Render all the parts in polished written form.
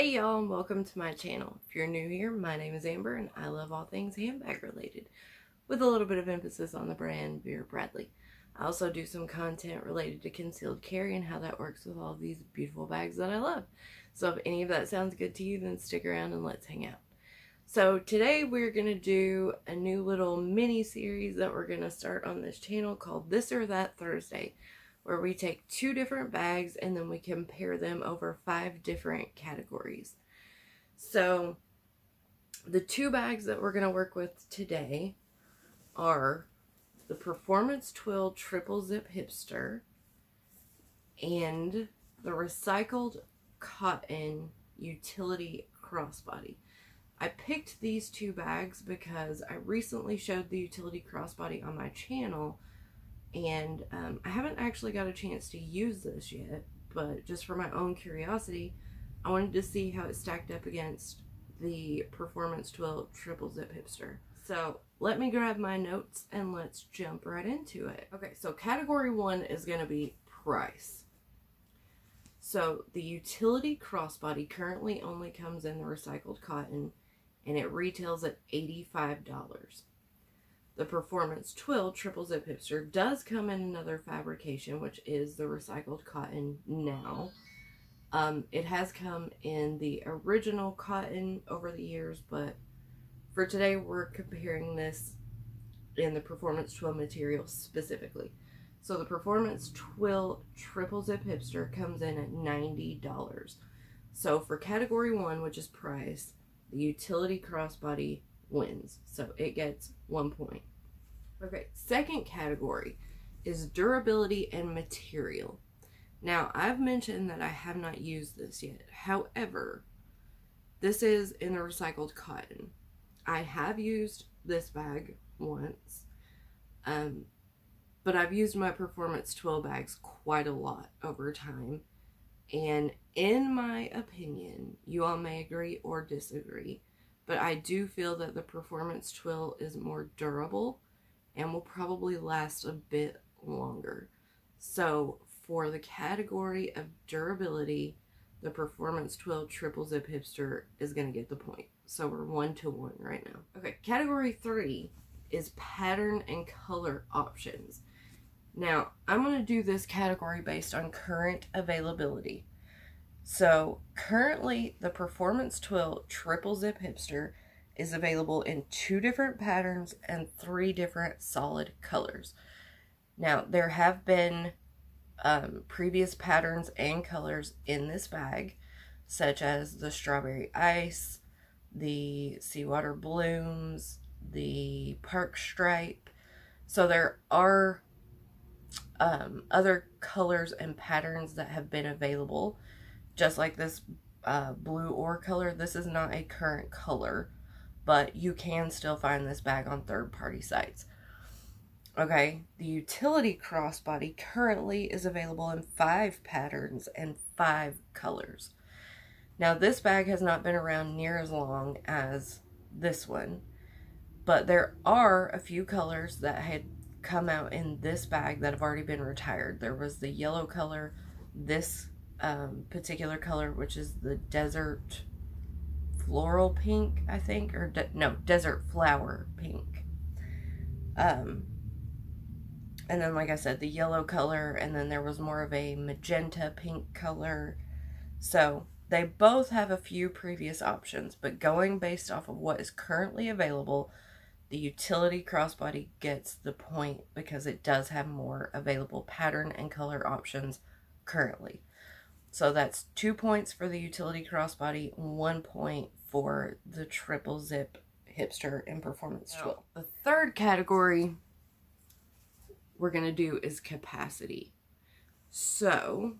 Hey y'all, and welcome to my channel. If you're new here, my name is Amber and I love all things handbag related, with a little bit of emphasis on the brand Vera Bradley. I also do some content related to concealed carry and how that works with all of these beautiful bags that I love. So if any of that sounds good to you, then stick around and let's hang out. So today we're going to do a new little mini series that we're going to start on this channel called This or That Thursday, where we take 2 different bags and then we compare them over 5 different categories. So the 2 bags that we're going to work with today are the Performance Twill Triple Zip Hipster and the Recycled Cotton Utility Crossbody. I picked these 2 bags because I recently showed the Utility Crossbody on my channel, and I haven't actually got a chance to use this yet, but just for my own curiosity, I wanted to see how it stacked up against the Performance Twill Triple Zip Hipster. So let me grab my notes and let's jump right into it. Okay, so category 1 is going to be price. So the Utility Crossbody currently only comes in the recycled cotton, and it retails at $85. The Performance Twill Triple Zip Hipster does come in another fabrication, which is the recycled cotton now. It has come in the original cotton over the years, but for today we're comparing this in the Performance Twill material specifically. So the Performance Twill Triple Zip Hipster comes in at $90. So for category 1, which is price, the Utility Crossbody wins. So it gets 1 point. Okay, second category is durability and material. Now, I've mentioned that I have not used this yet. However, this is in the recycled cotton. I have used this bag once, but I've used my Performance Twill bags quite a lot over time. And in my opinion, you all may agree or disagree, but I do feel that the Performance Twill is more durable and will probably last a bit longer. So for the category of durability, the Performance Twill Triple Zip Hipster is going to get the point. So we're 1-1 right now. Okay, category 3 is pattern and color options. Now, I'm going to do this category based on current availability. So currently, the Performance Twill Triple Zip Hipster is available in 2 different patterns and 3 different solid colors. Now, there have been previous patterns and colors in this bag, such as the Strawberry Ice, the Seawater Blooms, the Park Stripe. So there are other colors and patterns that have been available, just like this blue ore color. This is not a current color, but you can still find this bag on third-party sites. Okay, the Utility Crossbody currently is available in 5 patterns and 5 colors. Now, this bag has not been around near as long as this one, but there are a few colors that had come out in this bag that have already been retired. There was the yellow color, this particular color, which is the Desert Floral Pink, I think, or Desert Flower Pink. And then, like I said, the yellow color, and then there was more of a magenta pink color. So they both have a few previous options, but going based off of what is currently available, the Utility Crossbody gets the point because it does have more available pattern and color options currently. So that's 2 points for the Utility Crossbody, 1 point for the Triple Zip Hipster and Performance Twill. The third category we're going to do is capacity. So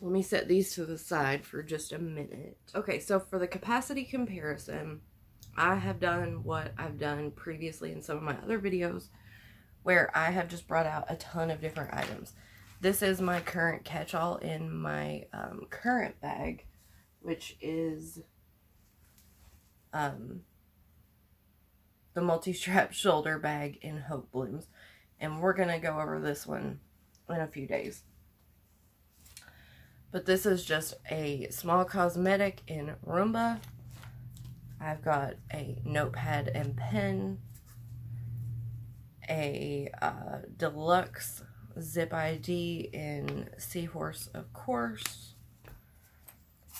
let me set these to the side for just a minute. Okay, so for the capacity comparison, I have done what I've done previously in some of my other videos, where I have just brought out a ton of different items. This is my current catch-all in my current bag, which is the multi-strap shoulder bag in Hope Blooms. And we're going to go over this one in a few days. But this is just a small cosmetic in Roomba. I've got a notepad and pen, a deluxe Zip ID in Seahorse, of course.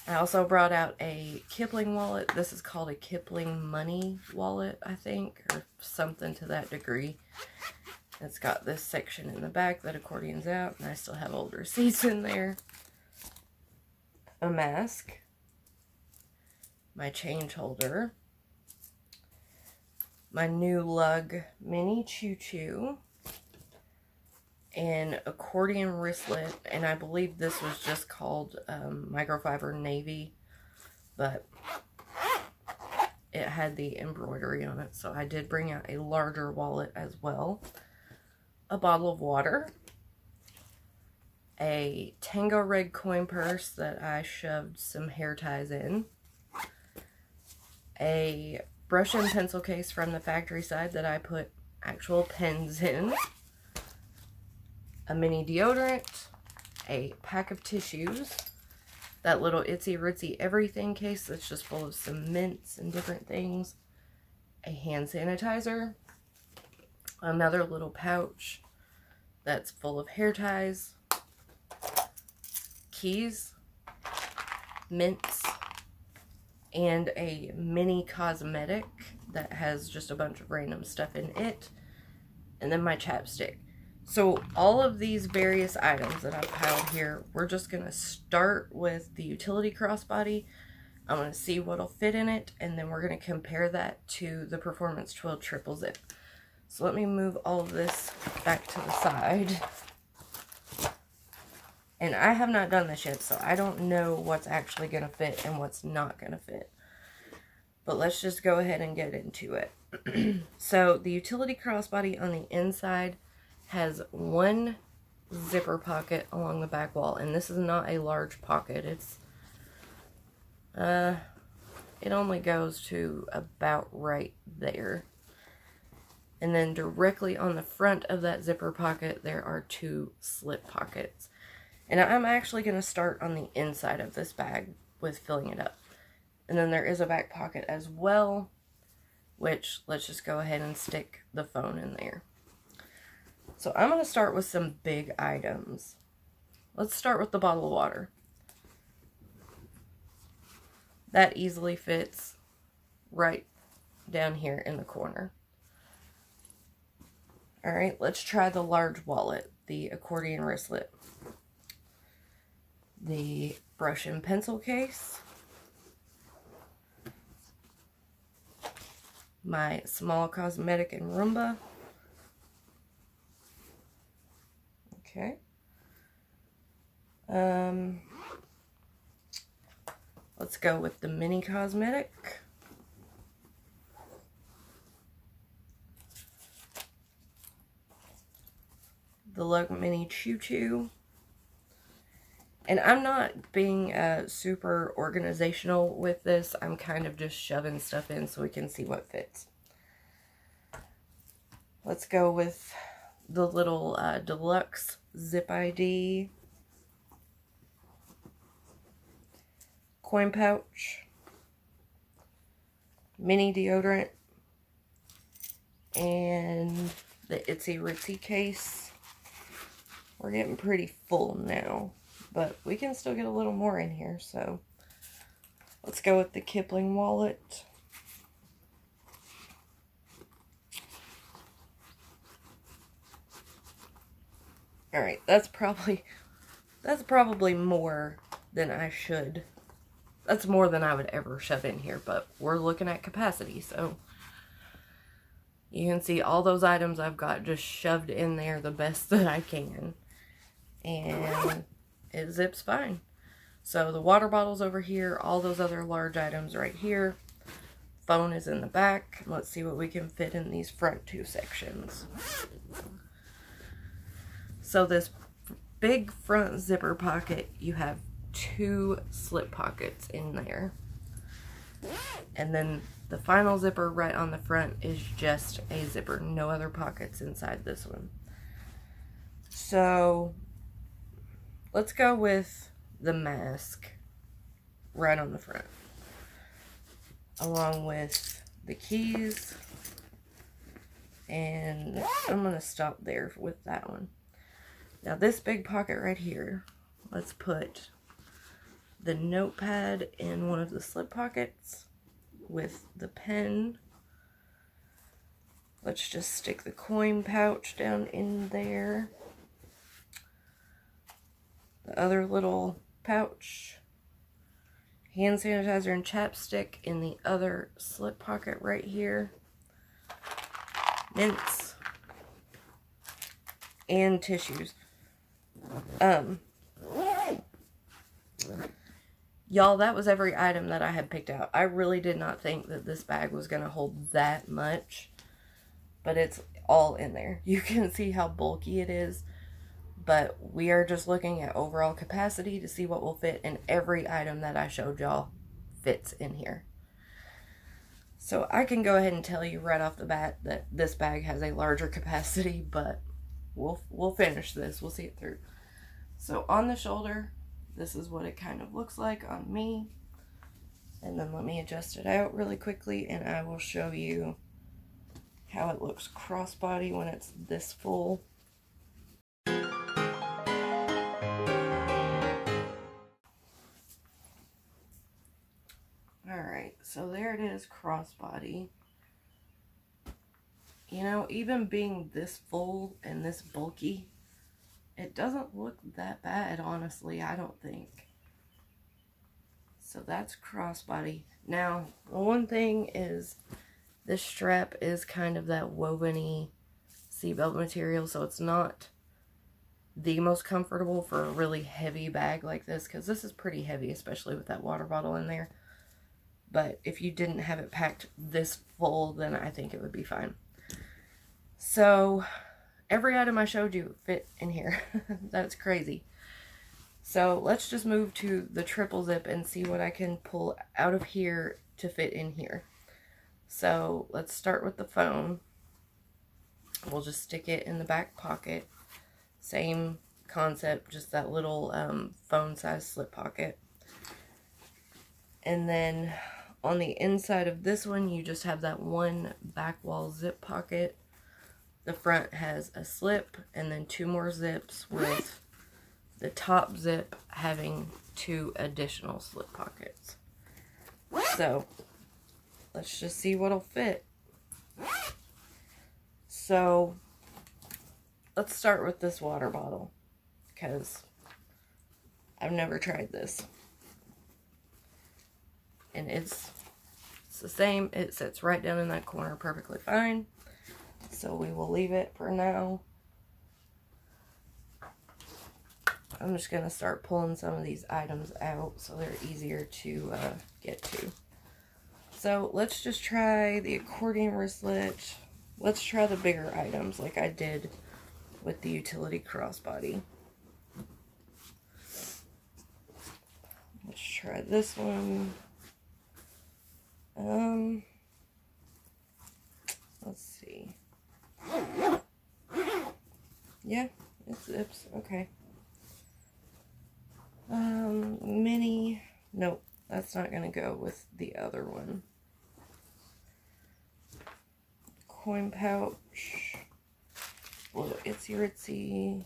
I also brought out a Kipling wallet. This is called a Kipling Money wallet, I think, or something to that degree. It's got this section in the back that accordions out, and I still have old receipts in there. A mask. My change holder. My new lug mini choo-choo. An accordion wristlet, and I believe this was just called microfiber navy, but it had the embroidery on it, so I did bring out a larger wallet as well. A bottle of water, a Tango Red coin purse that I shoved some hair ties in, a brush and pencil case from the factory side that I put actual pens in, a mini deodorant, a pack of tissues, that little itsy ritzy everything case that's just full of some mints and different things, a hand sanitizer, another little pouch that's full of hair ties, keys, mints, and a mini cosmetic that has just a bunch of random stuff in it, and then my chapstick. So all of these various items that I've piled here, we're just going to start with the Utility Crossbody. I'm going to see what'll fit in it, and then we're going to compare that to the Performance Twill Triple Zip. So let me move all of this back to the side. And I have not done this yet, so I don't know what's actually going to fit and what's not going to fit. But let's just go ahead and get into it. So the Utility Crossbody on the inside has one zipper pocket along the back wall, and this is not a large pocket. It's it only goes to about right there. And then directly on the front of that zipper pocket there are two slip pockets. And I'm actually going to start on the inside of this bag with filling it up. And then there is a back pocket as well, which let's just go ahead and stick the phone in there. So I'm going to start with some big items. Let's start with the bottle of water. That easily fits right down here in the corner. Alright, let's try the large wallet, the accordion wristlet, the brush and pencil case, my small cosmetic in Roomba. Okay. Let's go with the mini cosmetic. The Lug Mini Choo Choo. And I'm not being super organizational with this. I'm kind of just shoving stuff in so we can see what fits. Let's go with the little deluxe Zip ID. Coin pouch. Mini deodorant. And the itsy ritzy case. We're getting pretty full now, but we can still get a little more in here, so let's go with the Kipling wallet. Alright, that's probably more than I should. That's more than I would ever shove in here, but we're looking at capacity, so you can see all those items I've got just shoved in there the best that I can. And it zips fine. So the water bottle's over here, all those other large items right here. Phone is in the back. Let's see what we can fit in these front two sections. So this big front zipper pocket, you have two slip pockets in there. And then the final zipper right on the front is just a zipper. No other pockets inside this one. So let's go with the mask right on the front, along with the keys. And I'm going to stop there with that one. Now this big pocket right here, let's put the notepad in one of the slip pockets with the pen. Let's just stick the coin pouch down in there. The other little pouch. Hand sanitizer and chapstick in the other slip pocket right here. Mints. And tissues. Y'all, that was every item that I had picked out. I really did not think that this bag was going to hold that much. But it's all in there. You can see how bulky it is. But we are just looking at overall capacity to see what will fit. And every item that I showed y'all fits in here. So I can go ahead and tell you right off the bat that this bag has a larger capacity. But we'll finish this. We'll see it through. So on the shoulder, this is what it kind of looks like on me. And then let me adjust it out really quickly and I will show you how it looks crossbody when it's this full. Alright, so there it is crossbody. You know, even being this full and this bulky, it doesn't look that bad, honestly, I don't think. So that's crossbody. Now, one thing is, this strap is kind of that woven-y seatbelt material, so it's not the most comfortable for a really heavy bag like this, because this is pretty heavy, especially with that water bottle in there. But if you didn't have it packed this full, then I think it would be fine. So, every item I showed you fit in here. That's crazy. So, let's just move to the triple zip and see what I can pull out of here to fit in here. So, let's start with the phone. We'll just stick it in the back pocket. Same concept, just that little phone size slip pocket. And then on the inside of this one, you just have that one back wall zip pocket. The front has a slip and then 2 more zips, with the top zip having 2 additional slip pockets. So, let's just see what'll fit. So, let's start with this water bottle, because I've never tried this. And it's the same. It sits right down in that corner perfectly fine. So we will leave it for now. I'm just going to start pulling some of these items out so they're easier to get to. So let's just try the accordion wristlet. Let's try the bigger items like I did with the utility crossbody. Let's try this one. Let's see. Yeah, it zips. Okay. Mini. Nope, that's not gonna go with the other one. Coin pouch. Little itsy ritzy.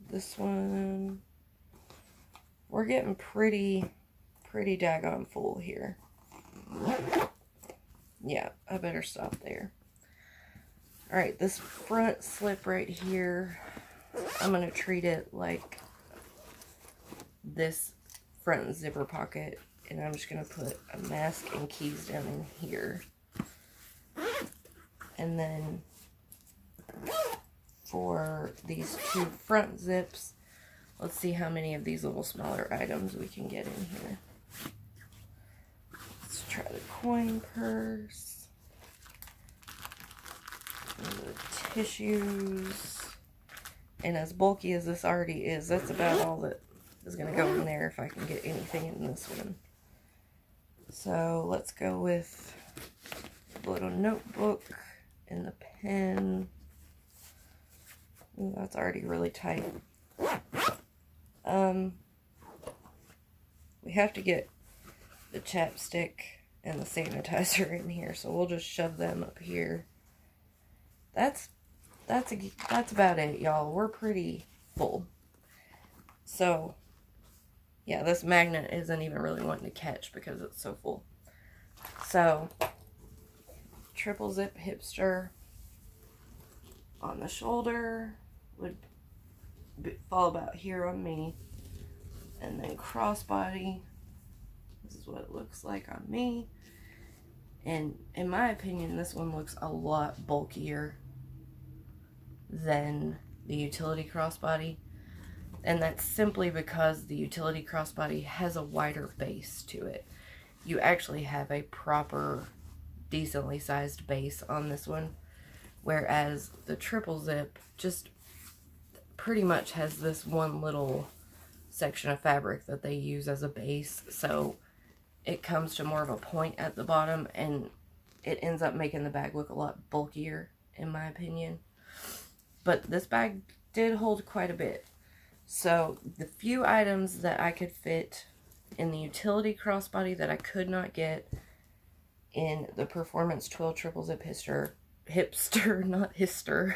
This one. We're getting pretty daggone full here. Yeah, I better stop there. Alright, this front slip right here, I'm going to treat it like this front zipper pocket, and I'm just going to put a mask and keys down in here. And then for these 2 front zips, let's see how many of these little smaller items we can get in here. Let's try the coin purse. And the tissues. And as bulky as this already is, that's about all that is going to go in there if I can get anything in this one. So let's go with the little notebook and the pen. Ooh, that's already really tight. we have to get the chapstick and the sanitizer in here, so we'll just shove them up here. That's about it, y'all. We're pretty full. So, yeah, this magnet isn't even really wanting to catch because it's so full. So, triple zip hipster on the shoulder would fall about here on me. And then crossbody, this is what it looks like on me. And in my opinion, this one looks a lot bulkier than the utility crossbody. And that's simply because the utility crossbody has a wider base to it. You actually have a proper, decently sized base on this one. Whereas the triple zip just pretty much has this one little section of fabric that they use as a base, so it comes to more of a point at the bottom, and it ends up making the bag look a lot bulkier, in my opinion. But this bag did hold quite a bit. So the few items that I could fit in the utility crossbody that I could not get in the Performance Twill Triple Zip hipster, not hister,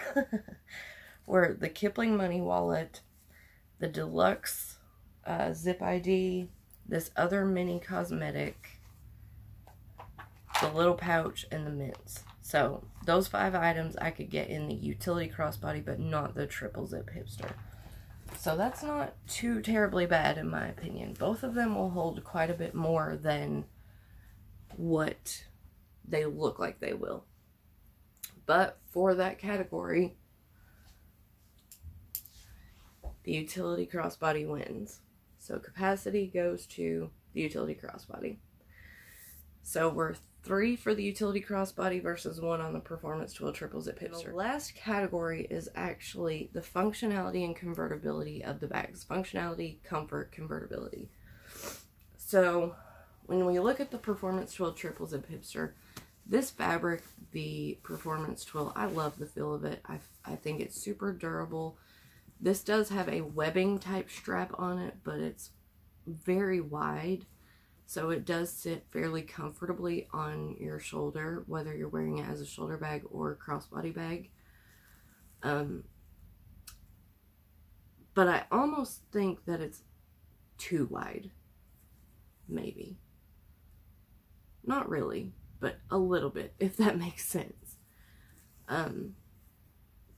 were the Kipling Money Wallet, the Deluxe Zip ID, this other mini cosmetic, the little pouch, and the mints. So those 5 items I could get in the utility crossbody, but not the triple zip hipster. So that's not too terribly bad in my opinion. Both of them will hold quite a bit more than what they look like they will. But for that category, the utility crossbody wins. So capacity goes to the utility crossbody. So we're 3 for the utility crossbody versus 1 on the Performance Twill Triple Zip Hipster. The last category is actually the functionality and convertibility of the bags. Functionality, comfort, convertibility. So when we look at the Performance Twill Triple Zip Hipster, this fabric, the Performance Twill, I love the feel of it. I think it's super durable. This does have a webbing type strap on it, but it's very wide, so it does sit fairly comfortably on your shoulder, whether you're wearing it as a shoulder bag or a crossbody bag. But I almost think that it's too wide, maybe. Not really, but a little bit, if that makes sense.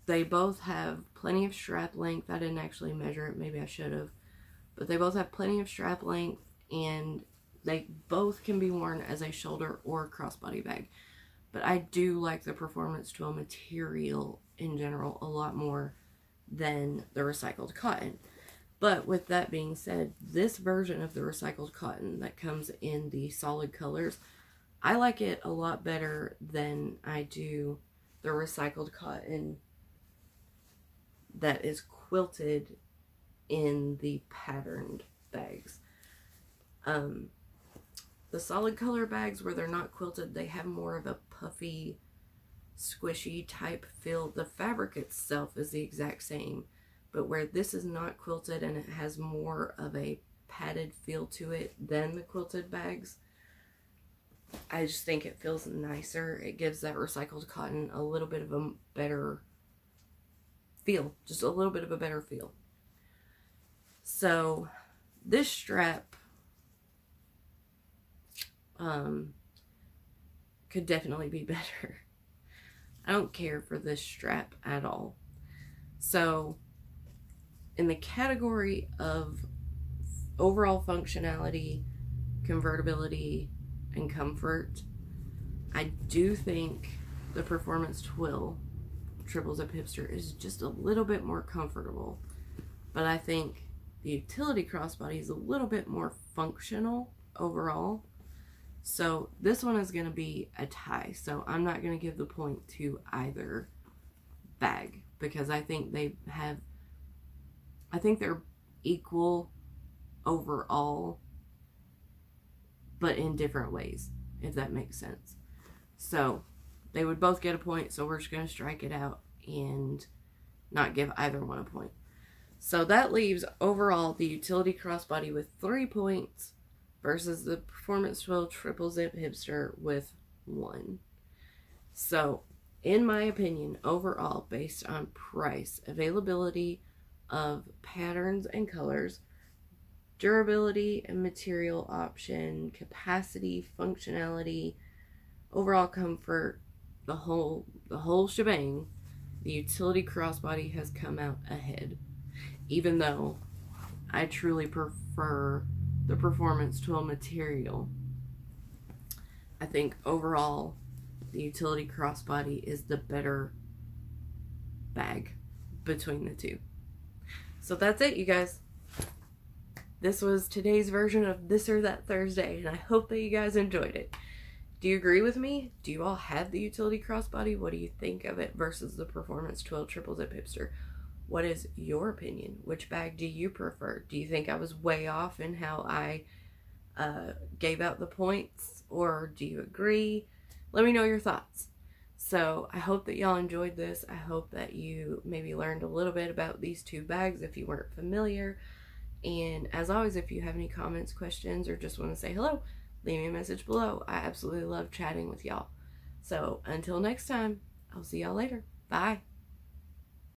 They both have plenty of strap length. I didn't actually measure it. Maybe I should have. But they both have plenty of strap length, and they both can be worn as a shoulder or crossbody bag. But I do like the Performance Twill material in general a lot more than the recycled cotton. But with that being said, this version of the recycled cotton that comes in the solid colors, I like it a lot better than I do the recycled cotton that is quilted in the patterned bags. The solid color bags where they're not quilted, they have more of a puffy, squishy type feel. The fabric itself is the exact same, but where this is not quilted and it has more of a padded feel to it than the quilted bags, I just think it feels nicer. It gives that recycled cotton a little bit of a better feel, just a little bit of a better feel. So this strap could definitely be better. I don't care for this strap at all. So in the category of overall functionality, convertibility, and comfort, I do think the Performance Twill Triple Zip Hipster is just a little bit more comfortable. But I think the utility crossbody is a little bit more functional overall. So this one is going to be a tie. So I'm not going to give the point to either bag, because I think they're equal overall, but in different ways, if that makes sense. So they would both get a point, so we're just going to strike it out and not give either one a point. So that leaves overall the utility crossbody with 3 points, versus the Performance Twill Triple Zip Hipster with 1. So, in my opinion, overall, based on price, availability of patterns and colors, durability and material option, capacity, functionality, overall comfort, the whole shebang, the Utility Crossbody has come out ahead. Even though I truly prefer the Performance Twill material, I think overall the Utility Crossbody is the better bag between the two. So that's it, you guys. This was today's version of This or That Thursday, and I hope that you guys enjoyed it. Do you agree with me? Do you all have the Utility Crossbody? What do you think of it versus the Performance Twill Triple Zip Hipster? What is your opinion? Which bag do you prefer? Do you think I was way off in how I gave out the points, or do you agree? Let me know your thoughts. So I hope that y'all enjoyed this. I hope that you maybe learned a little bit about these two bags if you weren't familiar. And as always, if you have any comments, questions, or just want to say hello, leave me a message below. I absolutely love chatting with y'all. So until next time, I'll see y'all later. Bye.